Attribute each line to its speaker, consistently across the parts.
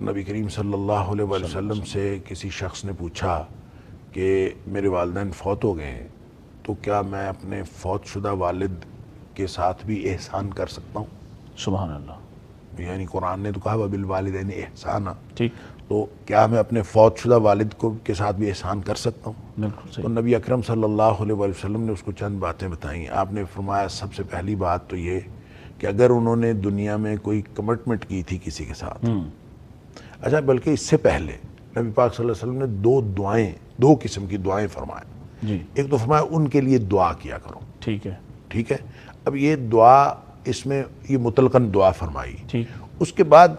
Speaker 1: نبی کریم صلی اللہ علیہ وسلم سے کسی شخص نے پوچھا کہ میرے والدین فوت ہو گئے ہیں تو کیا میں اپنے فوت شدہ والد کے ساتھ بھی احسان کر سکتا ہوں؟
Speaker 2: سبحان اللہ.
Speaker 1: یعنی قرآن نے تو کہا وبالوالدین احسانا،
Speaker 2: ٹھیک.
Speaker 1: تو کیا میں اپنے فوت شدہ والد کے ساتھ بھی احسان کر سکتا ہوں؟
Speaker 2: بالکل صحیح.
Speaker 1: تو نبی اکرم صلی اللہ علیہ وسلم نے اس کو چند باتیں بتائیں. آپ نے فرمایا سب سے پہلی بات تو یہ کہ اگر انہوں نے دنیا میں کوئی کمٹمنٹ کی تھی کسی کے ساتھ، اچھا بلکہ اس سے پہلے نبی پاک صلی اللہ علیہ وسلم نے دو قسم کی دعائیں فرمائیں.
Speaker 2: جی.
Speaker 1: ایک تو فرمایا ان کے لیے دعا کیا کرو.
Speaker 2: ٹھیک ہے.
Speaker 1: ٹھیک ہے. اب یہ دعا، اس میں یہ مطلقاً دعا فرمائی.
Speaker 2: ٹھیک.
Speaker 1: اس کے بعد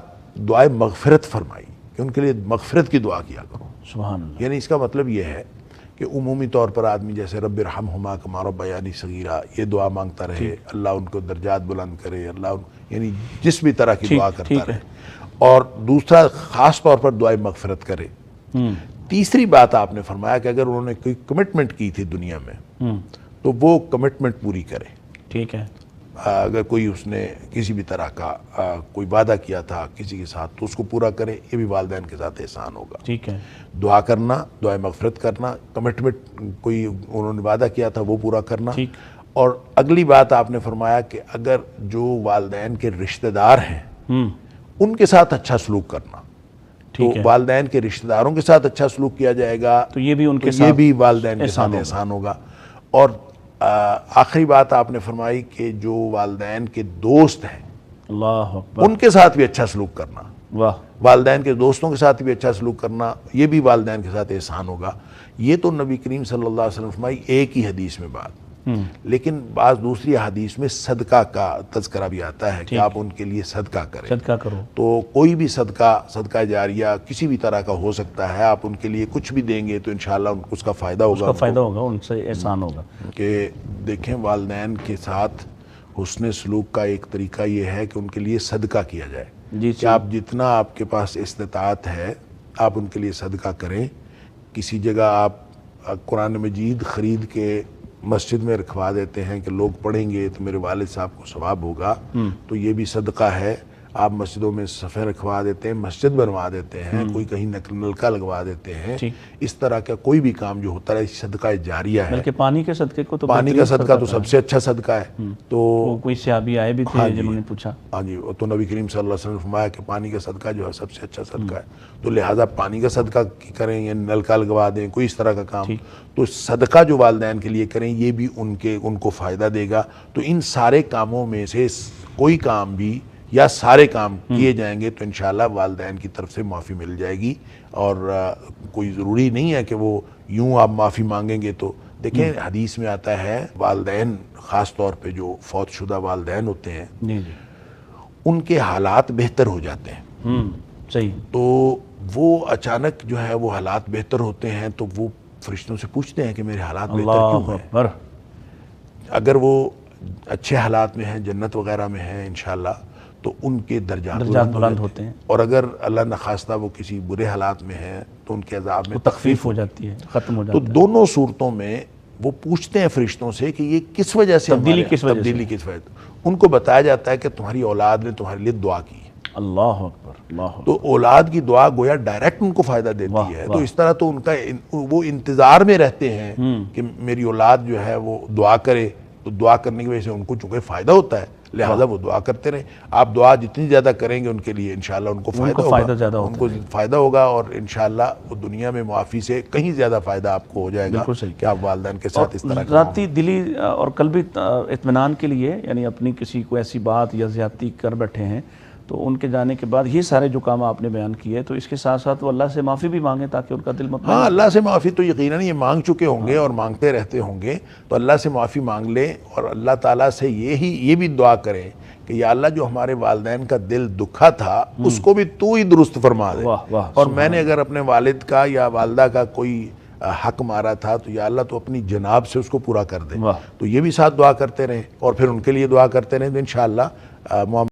Speaker 1: دعائے مغفرت فرمائی کہ ان کے لیے مغفرت کی دعا کیا کرو.
Speaker 2: سبحان اللہ.
Speaker 1: یعنی اس کا مطلب یہ ہے کہ عمومی طور پر آدمی جیسے رب ارحمہما کما ربیانی صغیرہ یہ دعا مانگتا رہے، اللہ ان کو درجات بلند کرے، یعنی جس بھی طرح کی دعا کرتا رہے، اور دوسرا خاص طور پر دعائے مغفرت کرے. تیسری بات آپ نے فرمایا کہ اگر انہوں نے کوئی کمٹمنٹ کی تھی دنیا میں تو وہ کمٹمنٹ پوری کرے.
Speaker 2: ٹھیک ہے.
Speaker 1: اگر کوئی اس نے کسی بھی طرح کا کوئی وعدہ کیا تھا کسی کے ساتھ تو اس کو پورا کرے. یہ بھی والدین کے ساتھ احسان ہوگا.
Speaker 2: ٹھیک ہے.
Speaker 1: دعا کرنا، دعائے مغفرت کرنا، کمٹمنٹ کوئی انہوں نے وعدہ کیا تھا وہ پورا کرنا.
Speaker 2: ٹھیک.
Speaker 1: اور اگلی بات آپ نے فرمایا کہ اگر جو والدین کے رشتہ دار ہیں ان کے ساتھ اچھا سلوک کرنا. تو والدین کے رشتہ داروں کے ساتھ اچھا سلوک کیا جائے گا
Speaker 2: تو یہ بھی ان کے
Speaker 1: ساتھ، یہ بھی والدین کے ساتھ احسان ہوگا. اور آخری بات آپ نے فرمائی کہ جو والدین کے دوست ہیں
Speaker 2: اللہ اکبر
Speaker 1: ان کے ساتھ بھی اچھا سلوک کرنا.
Speaker 2: واہ.
Speaker 1: والدین کے دوستوں کے ساتھ بھی اچھا سلوک کرنا، یہ بھی والدین کے ساتھ احسان ہوگا. یہ تو نبی کریم صلی اللہ علیہ وسلم فرمائی ایک ہی حدیث میں بات. لیکن بعض دوسری حدیث میں صدقہ کا تذکرہ بھی آتا ہے کہ آپ ان کے لیے صدقہ کریں.
Speaker 2: صدقہ کرو. تو
Speaker 1: کوئی بھی صدقہ جاریہ کسی بھی طرح کا ہو سکتا ہے. آپ ان کے لیے کچھ بھی دیں گے تو انشاءاللہ ان کو اس کا فائدہ ہوگا،
Speaker 2: ان سے احسان ہوگا.
Speaker 1: کہ دیکھیں والدین کے ساتھ حسن سلوک کا ایک طریقہ یہ ہے کہ ان کے لیے صدقہ کیا جائے.
Speaker 2: جی.
Speaker 1: کہ آپ جتنا آپ کے پاس استطاعت ہے آپ ان کے لیے صدقہ کریں. کسی جگہ آپ قرآن مجید خرید کے مسجد میں رکھوا دیتے ہیں کہ لوگ پڑھیں گے تو میرے والد صاحب کو ثواب ہوگا، تو یہ بھی صدقہ ہے. آپ مسجدوں میں صفحے رکھوا دیتے ہیں، مسجد بنوا دیتے ہیں، کوئی کہیں نلکا لگوا دیتے ہیں. اس طرح کا کوئی بھی کام جو ہوتا ہے صدقہ جاریہ ہے.
Speaker 2: بلکہ پانی کے صدقے کو تو
Speaker 1: پانی کا صدقہ تو سب سے اچھا صدقہ ہے. تو
Speaker 2: کوئی صحابی آئے بھی تھے جنہوں نے پوچھا.
Speaker 1: ہاں جی. تو نبی کریم صلی اللہ علیہ وسلم نے فرمایا کہ پانی کا صدقہ جو ہے سب سے اچھا صدقہ ہے. تو لہٰذا پانی کا صدقہ کریں یا نلکا لگوا دیں، کوئی اس طرح کا کام. تو صدقہ جو والدین کے لیے کریں یہ بھی ان کو فائدہ دے گا. تو ان سارے کاموں میں سے کوئی کام بھی یا سارے کام کیے جائیں گے تو انشاءاللہ والدین کی طرف سے معافی مل جائے گی. اور کوئی ضروری نہیں ہے کہ وہ یوں آپ معافی مانگیں گے. تو دیکھیں حدیث میں آتا ہے والدین خاص طور پہ جو فوت شدہ والدین ہوتے ہیں ان کے حالات بہتر ہو جاتے ہیں.
Speaker 2: صحیح.
Speaker 1: تو وہ اچانک جو ہے وہ حالات بہتر ہوتے ہیں تو وہ فرشتوں سے پوچھتے ہیں کہ میرے حالات بہتر کیوں ہیں. اگر وہ اچھے حالات میں ہیں، جنت وغیرہ میں ہیں انشاءاللہ، تو ان کے درجات بلند ہوتے ہیں. اور اگر اللہ نخواستہ وہ کسی برے حالات میں ہیں تو ان کے عذاب میں
Speaker 2: تخفیف ہو جاتی ہے، ختم ہو جاتا ہے.
Speaker 1: تو دونوں صورتوں میں وہ پوچھتے ہیں فرشتوں سے کہ یہ کس وجہ سے
Speaker 2: تبدیلی کس وجہ.
Speaker 1: ان کو بتایا جاتا ہے کہ تمہاری اولاد نے تمہارے لیے دعا کی.
Speaker 2: اللہ اکبر. اللہ.
Speaker 1: تو اولاد کی دعا گویا ڈائریکٹ ان کو فائدہ دیتی ہے. تو اس طرح تو ان کا وہ انتظار میں رہتے ہیں کہ میری اولاد جو ہے وہ دعا کرے. تو دعا کرنے کی وجہ سے ان کو چونکہ فائدہ ہوتا ہے لہذا وہ دعا کرتے رہیں. آپ دعا جتنی زیادہ کریں گے ان کے لیے انشاءاللہ ان کو فائدہ ہوگا، ان کو فائدہ ہوگا. اور انشاءاللہ وہ دنیا میں معافی سے کہیں زیادہ فائدہ آپ کو ہو جائے گا کہ آپ والدین کے ساتھ اس طرح
Speaker 2: ذاتی دلی اور قلبی اطمینان کے لیے، یعنی اپنی کسی کو ایسی بات یا زیادتی کر بیٹھے ہیں تو ان کے جانے کے بعد یہ سارے جو کام آپ نے بیان کیے تو اس کے ساتھ ساتھ وہ اللہ سے معافی بھی مانگیں تاکہ ان کا دل مطمئن.
Speaker 1: ہاں، اللہ سے معافی تو یقیناً یہ مانگ چکے ہوں گے اور مانگتے رہتے ہوں گے. تو اللہ سے معافی مانگ لیں اور اللہ تعالیٰ سے یہ بھی دعا کریں کہ یا اللہ جو ہمارے والدین کا دل دکھا تھا اس کو بھی تو ہی درست فرما دے. اور میں نے اگر اپنے والد کا یا والدہ کا کوئی حق مارا تھا تو یا اللہ تو اپنی جناب سے اس کو پورا کر دے. تو یہ بھی ساتھ دعا کرتے رہیں اور پھر ان کے لیے دعا کرتے رہیں تو انشاءاللہ